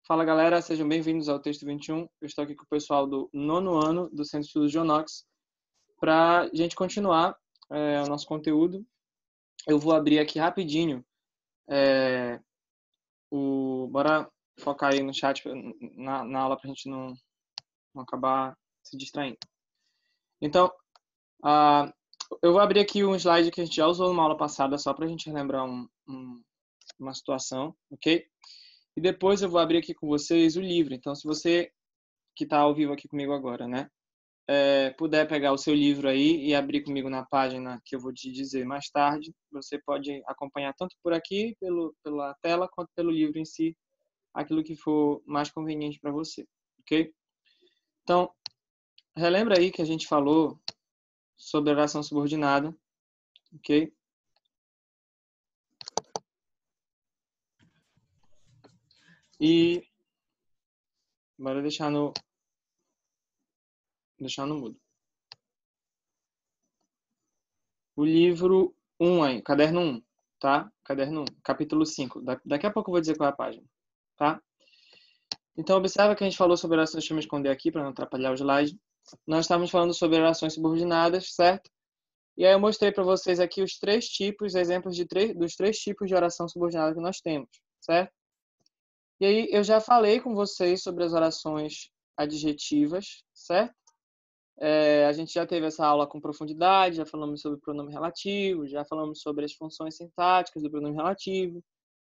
Fala galera, sejam bem-vindos ao Texto 21. Eu estou aqui com o pessoal do 9º ano do Centro de Estudos de Onox para a gente continuar o nosso conteúdo. Eu vou abrir aqui rapidinho. Bora focar aí no chat na aula para a gente não acabar se distraindo. Então, eu vou abrir aqui um slide que a gente já usou numa aula passada, só para a gente relembrar uma situação, ok? E depois eu vou abrir aqui com vocês o livro. Então, se você que está ao vivo aqui comigo agora, né, puder pegar o seu livro aí e abrir comigo na página que eu vou te dizer mais tarde, você pode acompanhar tanto por aqui, pela tela, quanto pelo livro em si, aquilo que for mais conveniente para você, ok? Então, relembra aí que a gente falou sobre a oração subordinada, ok? E bora deixar no mudo. O livro 1 aí, caderno 1, tá? Caderno 1, capítulo 5. Daqui a pouco eu vou dizer qual é a página, tá? Então, observa que a gente falou sobre orações, deixa eu me esconder aqui para não atrapalhar o slide. Nós estávamos falando sobre orações subordinadas, certo? E aí eu mostrei para vocês aqui os três tipos, exemplos dos três tipos de oração subordinada que nós temos, certo? E aí eu já falei com vocês sobre as orações adjetivas, certo? A gente já teve essa aula com profundidade, já falamos sobre o pronome relativo, já falamos sobre as funções sintáticas do pronome relativo,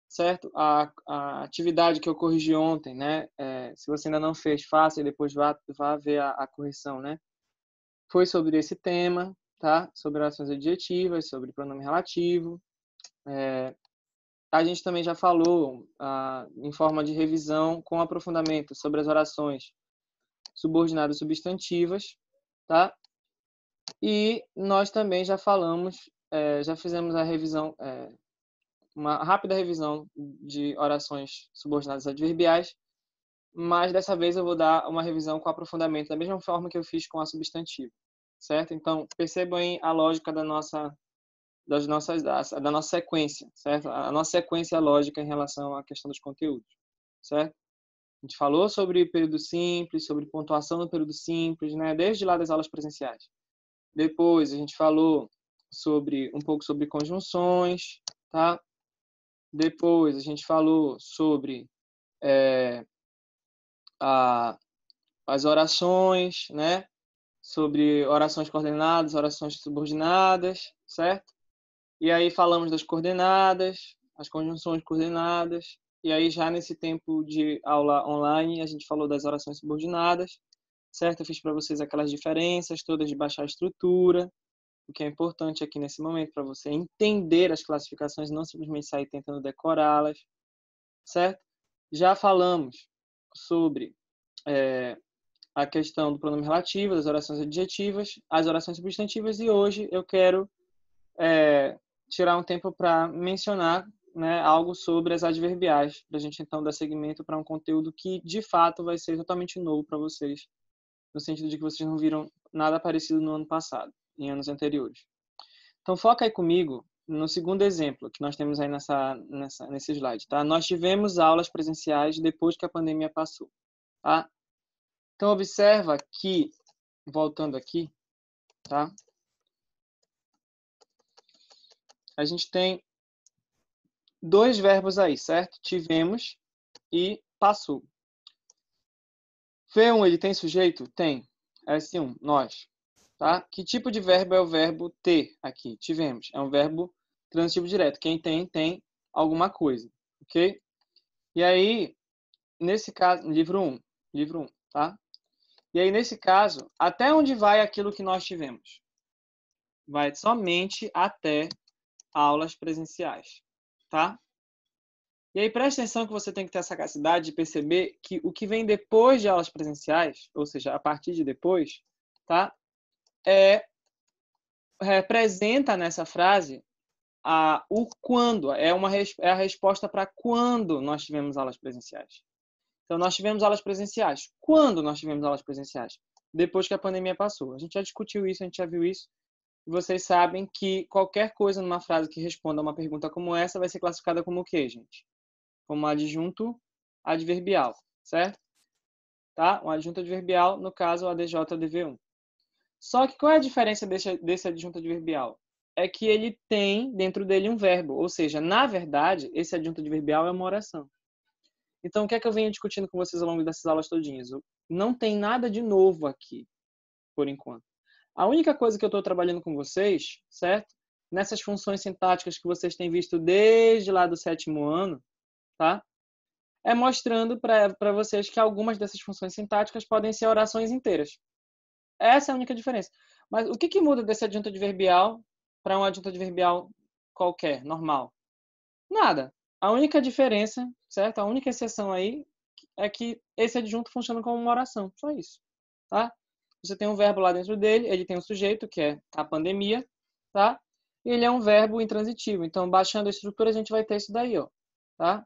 certo? A atividade que eu corrigi ontem, né? Se você ainda não fez, faça e depois vá ver a correção, né? Foi sobre esse tema, tá? Sobre orações adjetivas, sobre pronome relativo. A gente também já falou, em forma de revisão, com aprofundamento, sobre as orações subordinadas substantivas, tá? E nós também já falamos, já fizemos a revisão, uma rápida revisão de orações subordinadas adverbiais, mas dessa vez eu vou dar uma revisão com aprofundamento, da mesma forma que eu fiz com a substantiva, certo? Então, percebam aí a lógica da nossa sequência, certo? A nossa sequência lógica em relação à questão dos conteúdos, certo? A gente falou sobre período simples, sobre pontuação no período simples, né? Desde lá das aulas presenciais. Depois a gente falou um pouco sobre conjunções, tá? Depois a gente falou sobre as orações, né? Sobre orações coordenadas, orações subordinadas, certo? E aí falamos das coordenadas, as conjunções coordenadas. E aí já nesse tempo de aula online a gente falou das orações subordinadas, certo? Eu fiz para vocês aquelas diferenças todas de baixar a estrutura, o que é importante aqui nesse momento para você entender as classificações, não simplesmente sair tentando decorá-las, certo? Já falamos sobre a questão do pronome relativo, das orações adjetivas, as orações substantivas, e hoje eu quero tirar um tempo para mencionar, né, algo sobre as adverbiais, para a gente então dar seguimento para um conteúdo que de fato vai ser totalmente novo para vocês, no sentido de que vocês não viram nada parecido no ano passado, em anos anteriores. Então foca aí comigo no segundo exemplo que nós temos aí nesse slide, tá? Nós tivemos aulas presenciais depois que a pandemia passou, tá? Então observa que, voltando aqui, tá? A gente tem dois verbos aí, certo? Tivemos e passou. V1, ele tem sujeito? Tem. S1, nós. Tá? Que tipo de verbo é o verbo ter aqui? Tivemos. É um verbo transitivo direto. Quem tem, tem alguma coisa. Ok? E aí, nesse caso, livro 1, tá? E aí, nesse caso, até onde vai aquilo que nós tivemos? Vai somente até aulas presenciais, tá? E aí, presta atenção que você tem que ter a sagacidade de perceber que o que vem depois de aulas presenciais, ou seja, a partir de depois, tá? Representa nessa frase o quando, é a resposta para quando nós tivemos aulas presenciais. Então, nós tivemos aulas presenciais. Quando nós tivemos aulas presenciais? Depois que a pandemia passou. A gente já discutiu isso, a gente já viu isso. E vocês sabem que qualquer coisa numa frase que responda a uma pergunta como essa vai ser classificada como o quê, gente? Como adjunto adverbial, certo? Tá? Um adjunto adverbial, no caso, o ADJ-DV1. Só que qual é a diferença desse adjunto adverbial? É que ele tem dentro dele um verbo, ou seja, na verdade, esse adjunto adverbial é uma oração. Então, o que é que eu venho discutindo com vocês ao longo dessas aulas todinhas? Não tem nada de novo aqui, por enquanto. A única coisa que eu estou trabalhando com vocês, certo? Nessas funções sintáticas que vocês têm visto desde lá do 7º ano, tá? É mostrando para vocês que algumas dessas funções sintáticas podem ser orações inteiras. Essa é a única diferença. Mas o que muda desse adjunto adverbial para um adjunto adverbial qualquer, normal? Nada. A única diferença, certo? A única exceção aí é que esse adjunto funciona como uma oração. Só isso. Tá? Você tem um verbo lá dentro dele, ele tem um sujeito, que é a pandemia, tá? E ele é um verbo intransitivo. Então, baixando a estrutura, a gente vai ter isso daí, ó. Tá?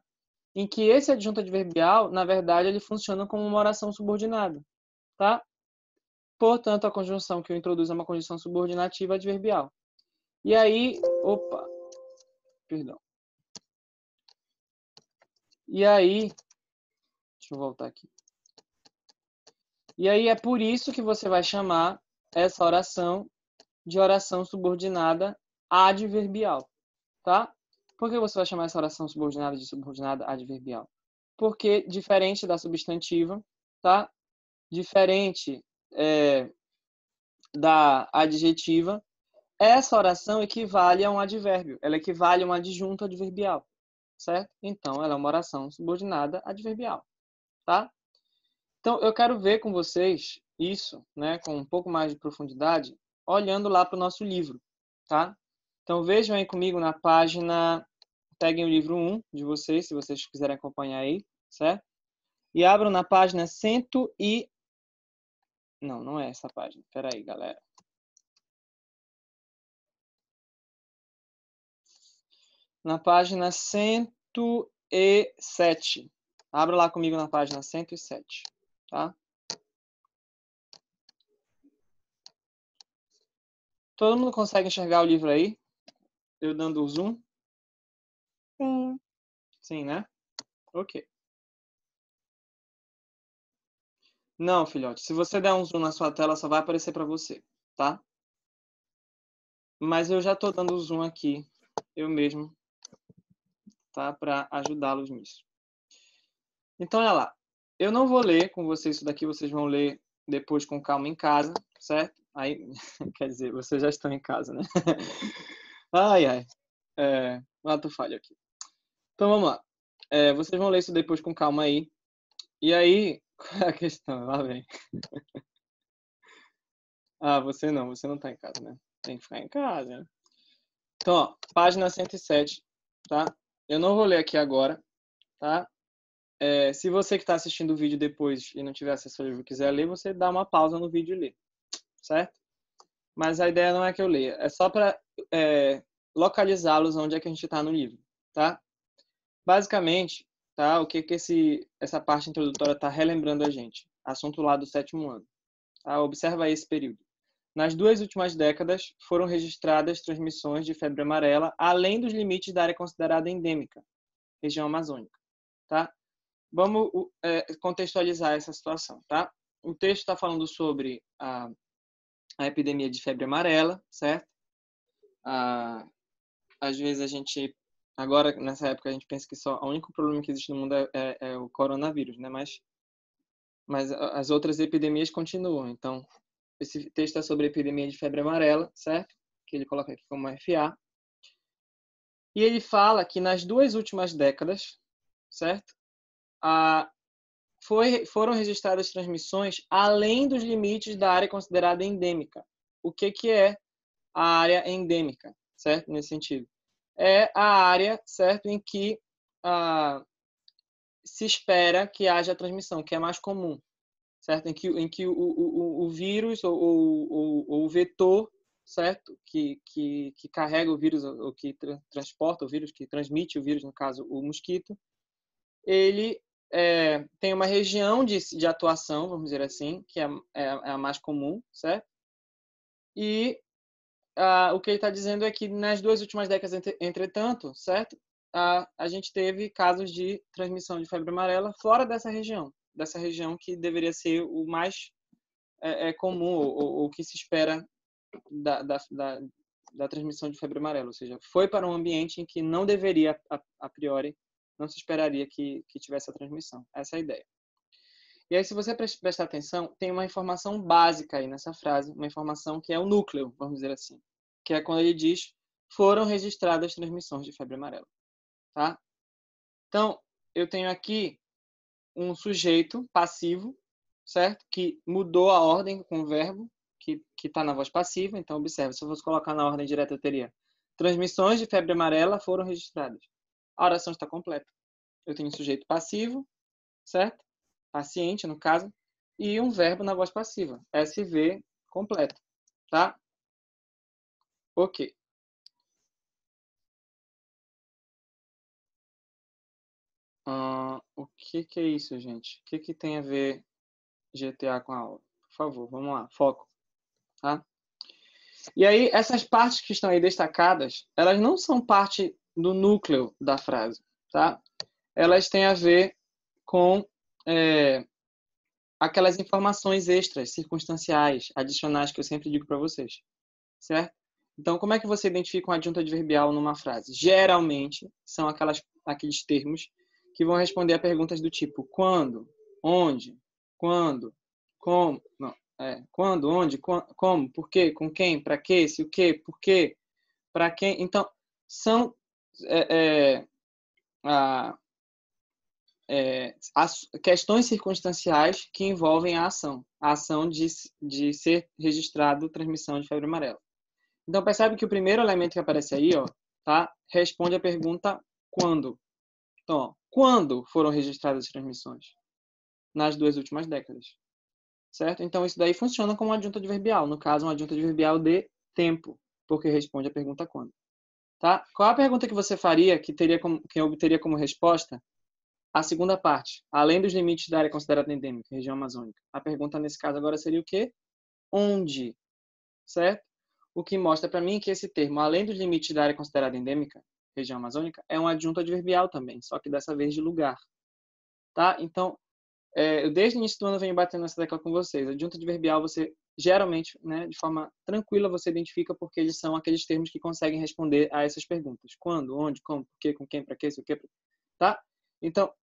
Em que esse adjunto adverbial, na verdade, ele funciona como uma oração subordinada. Tá? Portanto, a conjunção que eu introduzo é uma conjunção subordinativa adverbial. E aí, opa, perdão. E aí, deixa eu voltar aqui. E aí é por isso que você vai chamar essa oração de oração subordinada adverbial, tá? Por que você vai chamar essa oração subordinada de subordinada adverbial? Porque diferente da substantiva, tá? Diferente da adjetiva, essa oração equivale a um advérbio, ela equivale a um adjunto adverbial, certo? Então, ela é uma oração subordinada adverbial, tá? Então, eu quero ver com vocês isso, né, com um pouco mais de profundidade, olhando lá para o nosso livro, tá? Então, vejam aí comigo na página, peguem o livro 1 de vocês, se vocês quiserem acompanhar aí, certo? E abram na página 100 e... Não, não é essa página. Espera aí, galera. Na página 107. Abra lá comigo na página 107, tá? Todo mundo consegue enxergar o livro aí? Eu dando o zoom? Sim. Sim, né? Ok. Não, filhote. Se você der um zoom na sua tela, só vai aparecer para você, tá? Mas eu já estou dando o zoom aqui, eu mesmo, tá? Para ajudá-los nisso. Então, olha lá. Eu não vou ler com vocês isso daqui, vocês vão ler depois com calma em casa, certo? Aí, quer dizer, vocês já estão em casa, né? Ai, ai. Ato falho aqui. Então, vamos lá. Vocês vão ler isso depois com calma aí. E aí, qual é a questão? Lá vem. Ah, você não tá em casa, né? Tem que ficar em casa, né? Então, ó, página 107, tá? Eu não vou ler aqui agora, tá? Se você que está assistindo o vídeo depois e não tiver acesso ao livro e quiser ler, você dá uma pausa no vídeo e lê, certo? Mas a ideia não é que eu leia, é só para localizá-los onde é que a gente está no livro, tá? Basicamente, tá? O que essa parte introdutória está relembrando a gente? Assunto lá do 7º ano. Tá? Observa aí esse período. Nas 2 últimas décadas, foram registradas transmissões de febre amarela além dos limites da área considerada endêmica, região amazônica. Tá? Vamos contextualizar essa situação. Tá? O texto está falando sobre a epidemia de febre amarela, certo? Às vezes a gente, agora nessa época, a gente pensa que só o único problema que existe no mundo é o coronavírus, né? Mas as outras epidemias continuam. Então, esse texto é sobre a epidemia de febre amarela, certo? Que ele coloca aqui como FA. E ele fala que nas 2 últimas décadas, certo? Foram registradas transmissões além dos limites da área considerada endêmica. O que é a área endêmica, certo? Nesse sentido. É a área, certo, em que se espera que haja transmissão, que é mais comum, certo? Em que o vírus ou o vetor, certo? Que carrega o vírus, ou que transporta o vírus, que transmite o vírus, no caso, o mosquito, ele tem uma região de atuação, vamos dizer assim, que é a mais comum, certo? E o que ele está dizendo é que nas 2 últimas décadas, entretanto, certo? A gente teve casos de transmissão de febre amarela fora dessa região, dessa região que deveria ser o mais comum ou que se espera da transmissão de febre amarela, ou seja, foi para um ambiente em que não deveria, a priori, não se esperaria que tivesse a transmissão. Essa é a ideia. E aí, se você prestar atenção, tem uma informação básica aí nessa frase, uma informação que é o núcleo, vamos dizer assim, que é quando ele diz foram registradas transmissões de febre amarela. Tá? Então, eu tenho aqui um sujeito passivo, certo? Que mudou a ordem com o verbo, que está na voz passiva. Então, observe, se eu fosse colocar na ordem direta, eu teria transmissões de febre amarela foram registradas. A oração está completa. Eu tenho um sujeito passivo, certo? Paciente, no caso, e um verbo na voz passiva. SV completo, tá? Ok. O que é isso, gente? O que tem a ver GTA com a aula? Por favor, vamos lá, foco. Tá? E aí, essas partes que estão aí destacadas, elas não são parte do núcleo da frase, tá? Elas têm a ver com aquelas informações extras, circunstanciais, adicionais que eu sempre digo para vocês, certo? Então, como é que você identifica um adjunto adverbial numa frase? Geralmente, são aqueles termos que vão responder a perguntas do tipo quando, onde, quando, como, não, quando, onde, como, por quê, com quem, para quê, se o quê, por quê, para quem. Então, são as questões circunstanciais que envolvem a ação de ser registrado transmissão de febre amarela. Então, percebe que o primeiro elemento que aparece aí, ó, tá, responde a pergunta quando. Então, ó, quando foram registradas as transmissões? Nas 2 últimas décadas. Certo? Então, isso daí funciona como um adjunto adverbial. No caso, um adjunto adverbial de tempo, porque responde a pergunta quando. Tá? Qual a pergunta que você faria que obteria como resposta a segunda parte? Além dos limites da área considerada endêmica, região amazônica. A pergunta, nesse caso, agora seria o quê? Onde? Certo? O que mostra para mim que esse termo, além dos limites da área considerada endêmica, região amazônica, é um adjunto adverbial também, só que dessa vez de lugar. Tá? Então, eu desde o início do ano venho batendo nessa tecla com vocês. Adjunto adverbial, você geralmente, né, de forma tranquila, você identifica porque eles são aqueles termos que conseguem responder a essas perguntas. Quando, onde, como, por quê, com quem, para quê, se o quê. Tá? Então,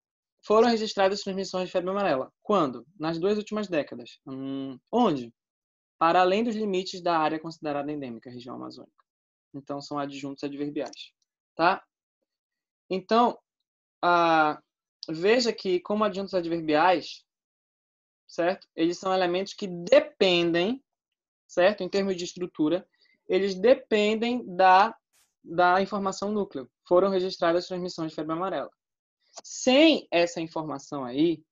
foram registradas transmissões de febre amarela. Quando? Nas 2 últimas décadas. Onde? Para além dos limites da área considerada endêmica, região amazônica. Então, são adjuntos adverbiais. Tá? Então, veja que, como adjuntos adverbiais, certo? Eles são elementos que dependem, certo? Em termos de estrutura, eles dependem da informação núcleo. Foram registradas transmissões de febre amarela. Sem essa informação aí,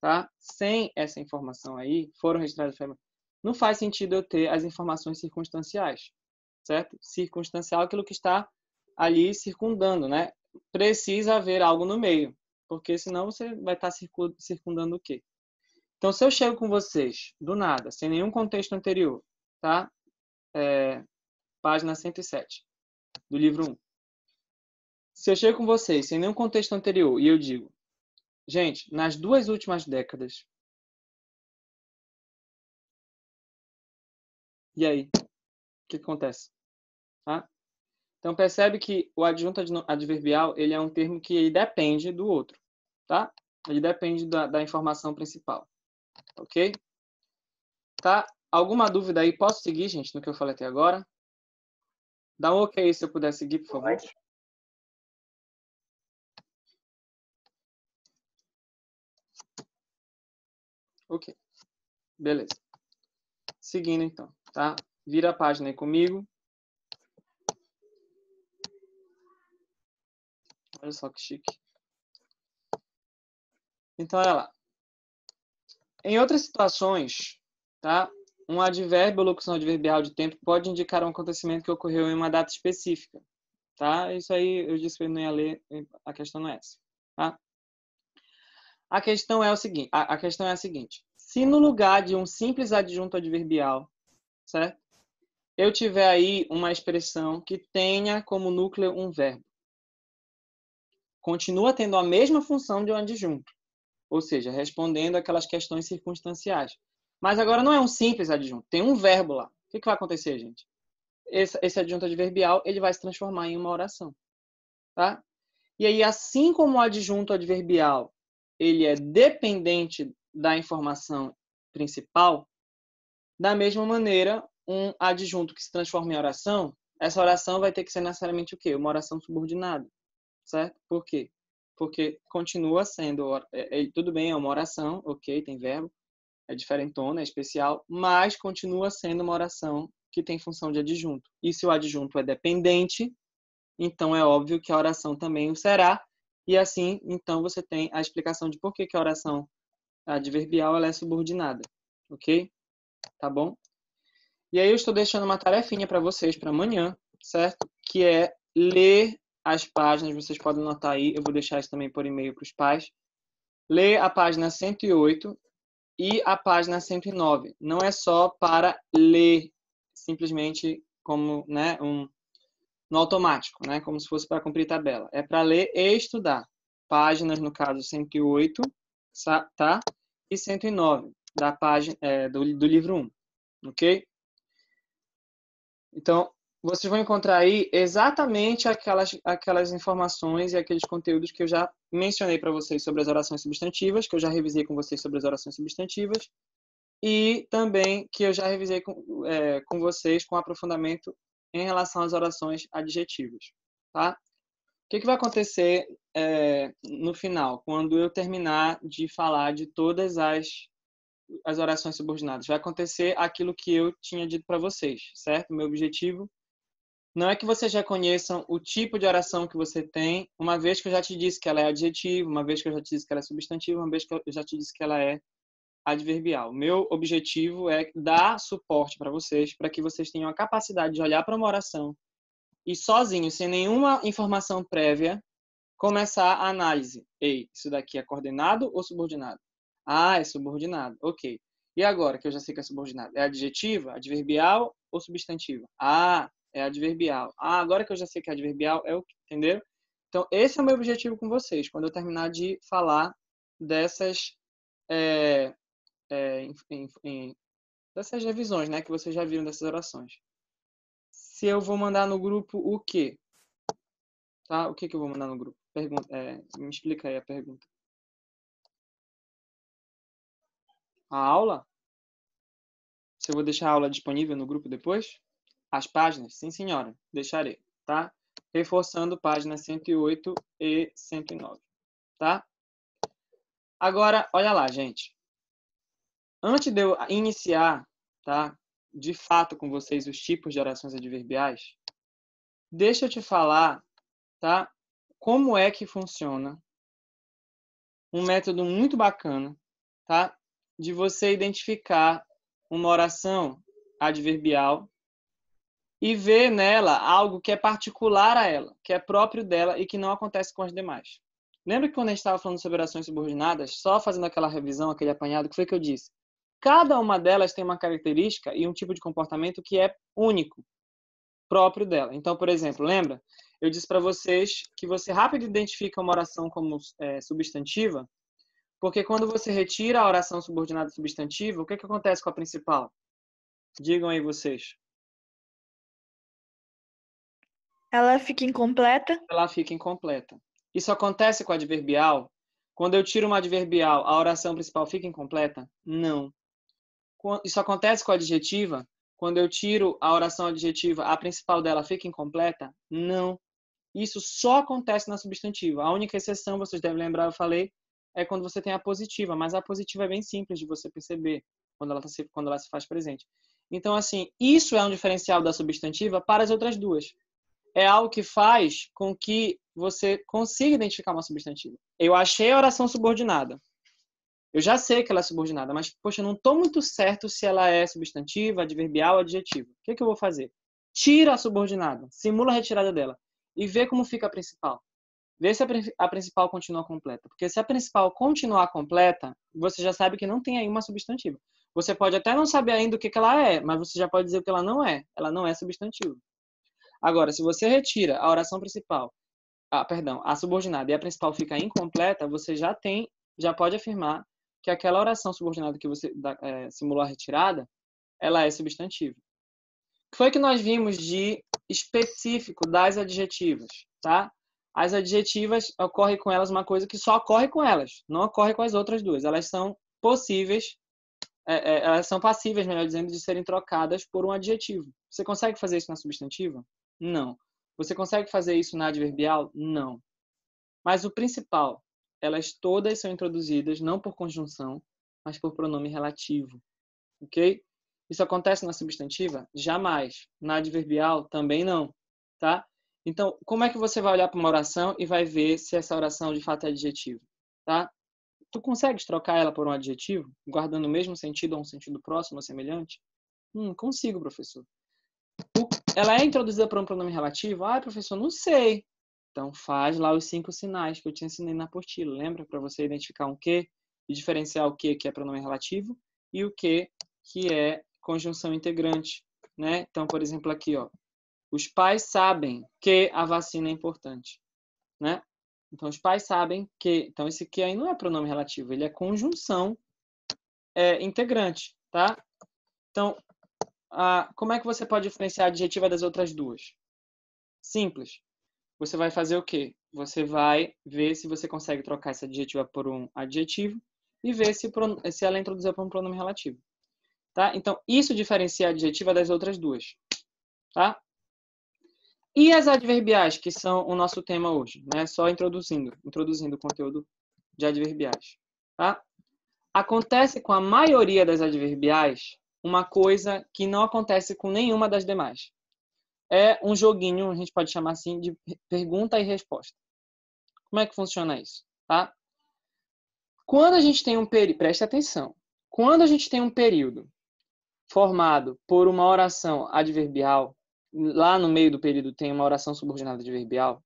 tá? Sem essa informação aí, foram registradas febre amarela. Não faz sentido eu ter as informações circunstanciais, certo? Circunstancial é aquilo que está ali circundando, né? Precisa haver algo no meio, porque senão você vai estar circundando o quê? Então, se eu chego com vocês, do nada, sem nenhum contexto anterior, tá? Página 107, do livro 1. Se eu chego com vocês, sem nenhum contexto anterior, e eu digo, gente, nas 2 últimas décadas, e aí? O que acontece? Tá? Então, percebe que o adjunto adverbial, ele é um termo que ele depende do outro, tá? Ele depende da informação principal, ok? Tá? Alguma dúvida aí? Posso seguir, gente, no que eu falei até agora? Dá um ok se eu puder seguir, por favor. Ok. Beleza. Seguindo, então, tá? Vira a página aí comigo. Olha só que chique. Então, olha lá. Em outras situações, tá? Um advérbio ou locução adverbial de tempo pode indicar um acontecimento que ocorreu em uma data específica, tá? Isso aí eu disse que eu não ia ler, a questão não é essa, tá? A questão é a seguinte: se no lugar de um simples adjunto adverbial, certo? Eu tiver aí uma expressão que tenha como núcleo um verbo, continua tendo a mesma função de um adjunto, Ou seja, respondendo aquelas questões circunstanciais. Mas agora não é um simples adjunto, tem um verbo lá. O que vai acontecer, gente? Esse adjunto adverbial ele vai se transformar em uma oração. Tá? E aí, assim como o adjunto adverbial ele é dependente da informação principal, da mesma maneira, um adjunto que se transforma em oração, essa oração vai ter que ser necessariamente o quê? Uma oração subordinada, certo? Por quê? Porque continua sendo, tudo bem, é uma oração, ok, tem verbo, é diferentona, é especial, mas continua sendo uma oração que tem função de adjunto. E se o adjunto é dependente, então é óbvio que a oração também o será, e assim, então você tem a explicação de por que a oração adverbial ela é subordinada, ok? Tá bom? E aí eu estou deixando uma tarefinha para vocês para amanhã, certo? Que é ler as páginas, vocês podem anotar aí, eu vou deixar isso também por e-mail para os pais. Ler a página 108 e a página 109. Não é só para ler simplesmente como, né, no automático, né, como se fosse para cumprir tabela. É para ler e estudar. Páginas, no caso, 108, tá? E 109 da página, do livro 1, ok? Então, vocês vão encontrar aí exatamente aquelas informações e aqueles conteúdos que eu já mencionei para vocês sobre as orações substantivas, que eu já revisei com vocês sobre as orações substantivas, e também que eu já revisei com vocês com aprofundamento em relação às orações adjetivas. Tá? O que vai acontecer no final, quando eu terminar de falar de todas as orações subordinadas? Vai acontecer aquilo que eu tinha dito para vocês, certo? O meu objetivo não é que vocês já conheçam o tipo de oração que você tem, uma vez que eu já te disse que ela é adjetiva, uma vez que eu já te disse que ela é substantiva, uma vez que eu já te disse que ela é adverbial. Meu objetivo é dar suporte para vocês, para que vocês tenham a capacidade de olhar para uma oração e sozinho, sem nenhuma informação prévia, começar a análise. Ei, isso daqui é coordenado ou subordinado? Ah, é subordinado. Ok. E agora que eu já sei que é subordinado? É adjetiva, adverbial ou substantiva? Ah, é adverbial. Ah, agora que eu já sei que é adverbial, é o que, entendeu? Então, esse é o meu objetivo com vocês, quando eu terminar de falar dessas, dessas revisões, né, que vocês já viram dessas orações. Se eu vou mandar no grupo o quê? Tá? O que eu vou mandar no grupo? Pergunta, me explica aí a pergunta. A aula? Se eu vou deixar a aula disponível no grupo depois? As páginas? Sim, senhora. Deixarei, tá? Reforçando páginas 108 e 109, tá? Agora, olha lá, gente. Antes de eu iniciar, tá? De fato com vocês os tipos de orações adverbiais, deixa eu te falar, tá? Como é que funciona um método muito bacana, tá? De você identificar uma oração adverbial e ver nela algo que é particular a ela, que é próprio dela e que não acontece com as demais. Lembra que quando a gente estava falando sobre orações subordinadas, só fazendo aquela revisão, aquele apanhado, que foi que eu disse? Cada uma delas tem uma característica e um tipo de comportamento que é único, próprio dela. Então, por exemplo, lembra? Eu disse para vocês que você rápido identifica uma oração como substantiva, porque quando você retira a oração subordinada substantiva, o que acontece com a principal? Digam aí vocês. Ela fica incompleta? Ela fica incompleta. Isso acontece com a adverbial? Quando eu tiro uma adverbial, a oração principal fica incompleta? Não. Isso acontece com a adjetiva? Quando eu tiro a oração adjetiva, a principal dela fica incompleta? Não. Isso só acontece na substantiva. A única exceção, vocês devem lembrar, eu falei, é quando você tem a positiva. Mas a positiva é bem simples de você perceber quando ela se faz presente. Então, assim, isso é um diferencial da substantiva para as outras duas. É algo que faz com que você consiga identificar uma substantiva. Eu achei a oração subordinada. Eu já sei que ela é subordinada, mas, poxa, eu não estou muito certo se ela é substantiva, adverbial ou adjetiva. O que eu vou fazer? Tira a subordinada, simula a retirada dela e vê como fica a principal. Vê se a principal continua completa. Porque se a principal continuar completa, você já sabe que não tem aí uma substantiva. Você pode até não saber ainda o que ela é, mas você já pode dizer o que ela não é. Ela não é substantiva. Agora, se você retira a oração principal, a subordinada e a principal fica incompleta, você já tem já pode afirmar que aquela oração subordinada que você simulou a retirada, ela é substantiva. O que foi que nós vimos de específico das adjetivas, tá? As adjetivas, ocorre com elas uma coisa que só ocorre com elas, não ocorre com as outras duas. Elas são possíveis, elas são passíveis, melhor dizendo, de serem trocadas por um adjetivo. Você consegue fazer isso na substantiva? Não. Você consegue fazer isso na adverbial? Não. Mas o principal, elas todas são introduzidas não por conjunção, mas por pronome relativo. Ok? Isso acontece na substantiva? Jamais. Na adverbial? Também não. Tá? Então, como é que você vai olhar para uma oração e vai ver se essa oração de fato é adjetiva? Tá? Tu consegues trocar ela por um adjetivo, guardando o mesmo sentido ou um sentido próximo ou semelhante? Consigo, professor. Ela é introduzida por um pronome relativo? Ah, professor, não sei. Então, faz lá os 5 sinais que eu te ensinei na apostila. Lembra? Para você identificar um que e diferenciar o que é pronome relativo e o que é conjunção integrante. Né? Então, por exemplo, aqui, ó, os pais sabem que a vacina é importante. Né? Então, os pais sabem que... Então, esse que aí não é pronome relativo, ele é conjunção integrante. Tá? Então, como é que você pode diferenciar a adjetiva das outras duas? Simples. Você vai fazer o quê? Você vai ver se você consegue trocar essa adjetiva por um adjetivo e ver se ela é introduzida por um pronome relativo. Tá? Então, isso diferencia a adjetiva das outras duas. Tá? E as adverbiais, que são o nosso tema hoje, né? Só introduzindo o conteúdo de adverbiais. Tá? Acontece com a maioria das adverbiais uma coisa que não acontece com nenhuma das demais. É um joguinho, a gente pode chamar assim, de pergunta e resposta. Como é que funciona isso? Tá? Quando a gente tem um período, preste atenção, quando a gente tem um período formado por uma oração adverbial, lá no meio do período tem uma oração subordinada adverbial,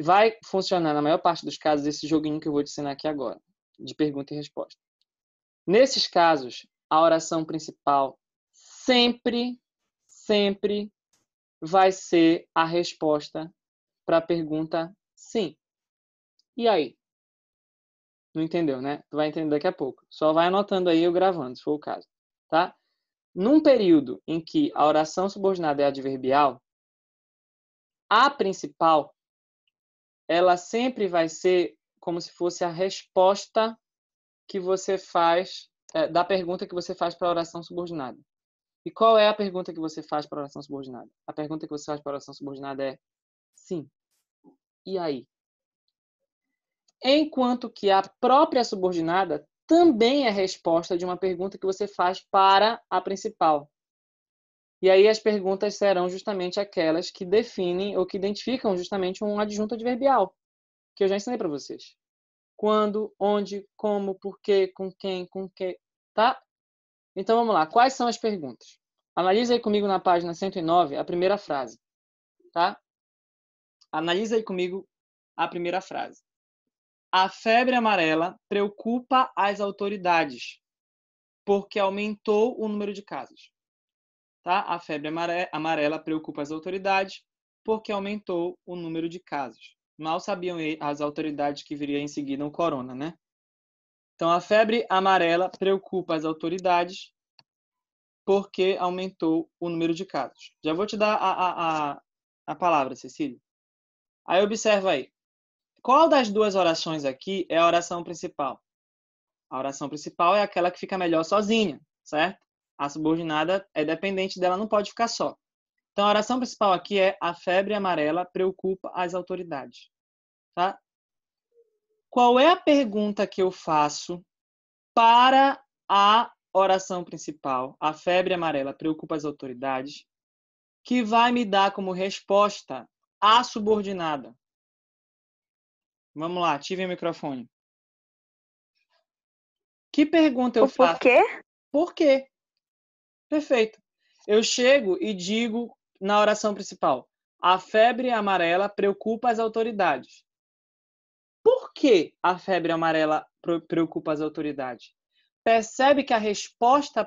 vai funcionar na maior parte dos casos esse joguinho que eu vou te ensinar aqui agora, de pergunta e resposta. Nesses casos, a oração principal sempre vai ser a resposta para a pergunta sim. E aí? Não entendeu, né? Tu vai entender daqui a pouco. Só vai anotando aí eu gravando, se for o caso. Tá? Num período em que a oração subordinada é adverbial, a principal, ela sempre vai ser como se fosse a resposta que você faz, da pergunta que você faz para a oração subordinada. E qual é a pergunta que você faz para a oração subordinada? A pergunta que você faz para a oração subordinada é sim. E aí? Enquanto que a própria subordinada também é resposta de uma pergunta que você faz para a principal. E aí as perguntas serão justamente aquelas que definem ou que identificam justamente um adjunto adverbial, que eu já ensinei para vocês. Quando, onde, como, por quê, com quem, com que, tá? Então vamos lá. Quais são as perguntas? Analisa aí comigo na página 109 a primeira frase, tá? Analisa aí comigo a primeira frase. A febre amarela preocupa as autoridades, porque aumentou o número de casos. Tá? A febre amarela preocupa as autoridades, porque aumentou o número de casos. Mal sabiam as autoridades que viria em seguida o corona, né? Então, a febre amarela preocupa as autoridades, porque aumentou o número de casos. Já vou te dar a palavra, Cecília. Aí observa aí. Qual das duas orações aqui é a oração principal? A oração principal é aquela que fica melhor sozinha, certo? A subordinada é dependente dela, não pode ficar só. Então, a oração principal aqui é a febre amarela preocupa as autoridades. Tá? Qual é a pergunta que eu faço para a oração principal? A febre amarela preocupa as autoridades, que vai me dar como resposta a subordinada. Vamos lá, ative o microfone. Que pergunta eu faço? O porquê? Por quê? Perfeito. Eu chego e digo na oração principal: a febre amarela preocupa as autoridades. Por que a febre amarela preocupa as autoridades? Percebe que a resposta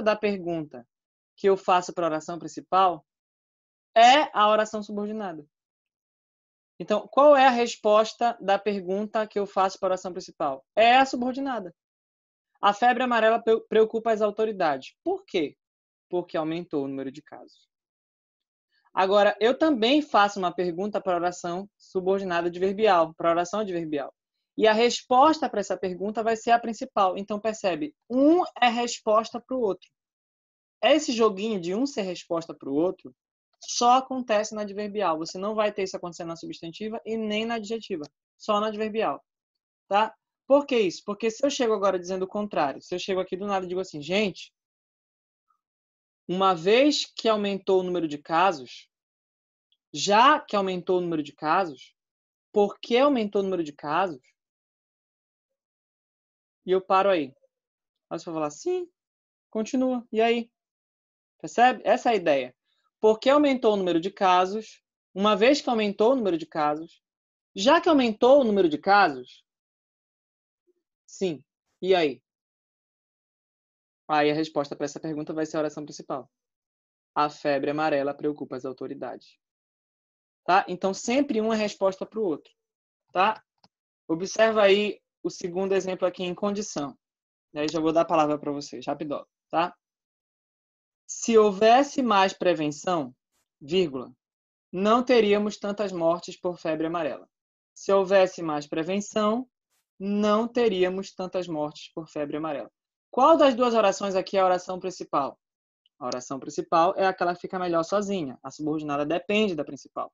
da pergunta que eu faço para a oração principal é a oração subordinada. Então, qual é a resposta da pergunta que eu faço para a oração principal? É a subordinada. A febre amarela preocupa as autoridades. Por quê? Porque aumentou o número de casos. Agora, eu também faço uma pergunta para a oração subordinada adverbial, para a oração adverbial. E a resposta para essa pergunta vai ser a principal. Então, percebe, um é resposta para o outro. Esse joguinho de um ser resposta para o outro só acontece na adverbial. Você não vai ter isso acontecendo na substantiva e nem na adjetiva. Só na adverbial. Tá? Por que isso? Porque se eu chego agora dizendo o contrário, se eu chego aqui do nada e digo assim, gente, uma vez que aumentou o número de casos, já que aumentou o número de casos, por que aumentou o número de casos? E eu paro aí. Aí você vai falar, sim, continua. E aí? Percebe? Essa é a ideia. Por que aumentou o número de casos? Uma vez que aumentou o número de casos, já que aumentou o número de casos, sim. E aí? Aí a resposta para essa pergunta vai ser a oração principal. A febre amarela preocupa as autoridades. Tá? Então, sempre uma resposta para o outro. Tá? Observa aí o segundo exemplo aqui em condição. E aí já vou dar a palavra para vocês, rapidão. Tá? Se houvesse mais prevenção, vírgula, não teríamos tantas mortes por febre amarela. Se houvesse mais prevenção, não teríamos tantas mortes por febre amarela. Qual das duas orações aqui é a oração principal? A oração principal é aquela que fica melhor sozinha. A subordinada depende da principal.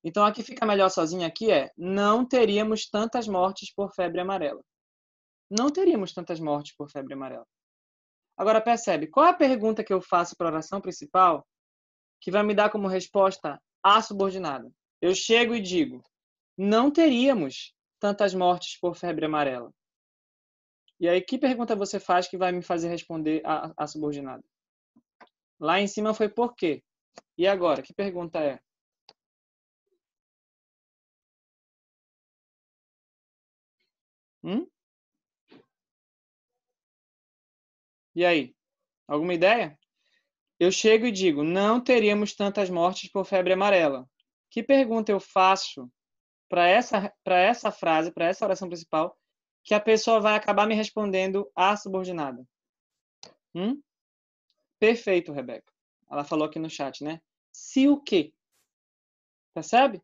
Então, a que fica melhor sozinha aqui é não teríamos tantas mortes por febre amarela. Não teríamos tantas mortes por febre amarela. Agora, percebe, qual é a pergunta que eu faço para a oração principal que vai me dar como resposta a subordinada? Eu chego e digo, não teríamos tantas mortes por febre amarela. E aí, que pergunta você faz que vai me fazer responder a subordinada? Lá em cima foi por quê? E agora, que pergunta é? E aí? Alguma ideia? Eu chego e digo, não teríamos tantas mortes por febre amarela. Que pergunta eu faço para essa frase, para essa oração principal, que a pessoa vai acabar me respondendo a subordinada? Perfeito, Rebeca. Ela falou aqui no chat, né? Se o quê? Percebe?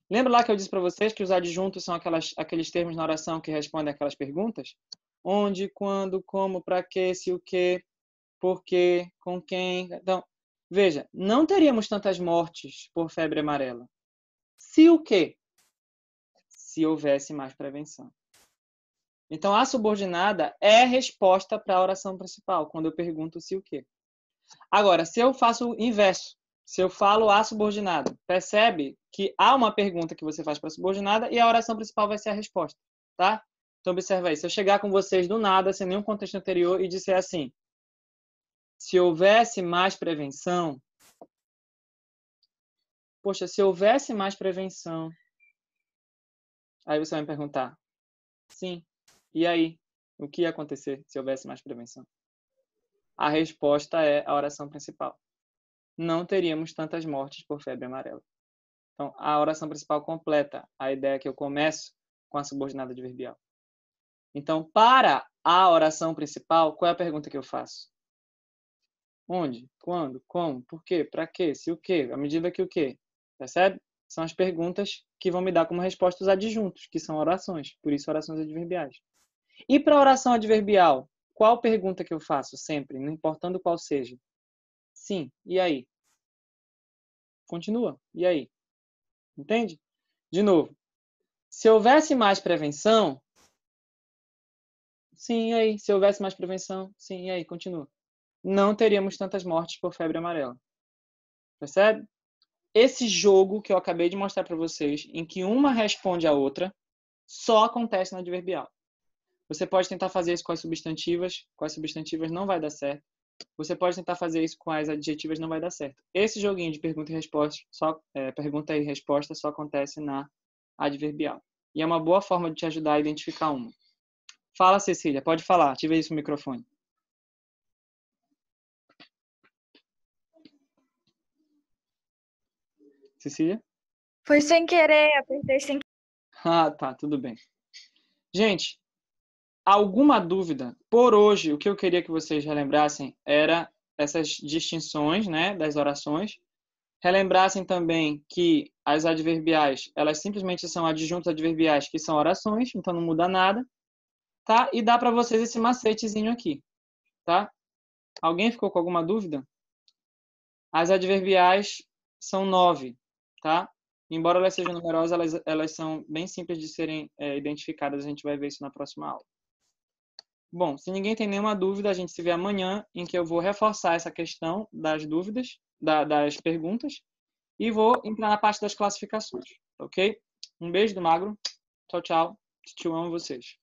Lembra lá que eu disse para vocês que os adjuntos são aqueles termos na oração que respondem aquelas perguntas? Onde, quando, como, para quê, se o quê, por quê, com quem. Então, veja, não teríamos tantas mortes por febre amarela. Se o quê? Se houvesse mais prevenção. Então, a subordinada é resposta para a oração principal, quando eu pergunto se o quê. Agora, se eu faço o inverso, se eu falo a subordinada, percebe que há uma pergunta que você faz para a subordinada e a oração principal vai ser a resposta, tá? Então, observa aí. Se eu chegar com vocês do nada, sem nenhum contexto anterior, e disser assim, se houvesse mais prevenção, poxa, se houvesse mais prevenção, aí você vai me perguntar, sim, e aí? O que ia acontecer se houvesse mais prevenção? A resposta é a oração principal. Não teríamos tantas mortes por febre amarela. Então, a oração principal completa a ideia que eu começo com a subordinada adverbial. Então, para a oração principal, qual é a pergunta que eu faço? Onde? Quando? Como? Por quê? Para quê? Se o quê? À medida que o quê? Percebe? São as perguntas que vão me dar como resposta os adjuntos, que são orações. Por isso, orações adverbiais. E para a oração adverbial, qual pergunta que eu faço sempre, não importando qual seja? Sim, e aí? Continua, e aí? Entende? De novo, se houvesse mais prevenção, sim, e aí? Se houvesse mais prevenção, sim, e aí? Continua. Não teríamos tantas mortes por febre amarela. Percebe? Esse jogo que eu acabei de mostrar para vocês, em que uma responde à outra, só acontece na adverbial. Você pode tentar fazer isso com as substantivas não vai dar certo. Você pode tentar fazer isso com as adjetivas, não vai dar certo. Esse joguinho de pergunta e resposta pergunta e resposta só acontece na adverbial. E é uma boa forma de te ajudar a identificar uma. Fala, Cecília, pode falar. Ativa aí o microfone. Cecília? Foi sem querer, apertei sem querer. Ah, tá, tudo bem. Gente, alguma dúvida? Por hoje, o que eu queria que vocês relembrassem era essas distinções, né, das orações. Relembrassem também que as adverbiais, elas simplesmente são adjuntos adverbiais, que são orações, então não muda nada, tá? E dá para vocês esse macetezinho aqui, tá? Alguém ficou com alguma dúvida? As adverbiais são 9, tá? Embora elas sejam numerosas, elas são bem simples de serem identificadas. A gente vai ver isso na próxima aula. Bom, se ninguém tem nenhuma dúvida, a gente se vê amanhã, em que eu vou reforçar essa questão das dúvidas, das perguntas, e vou entrar na parte das classificações, ok? Um beijo do Magro. Tchau, tchau. Te amo vocês.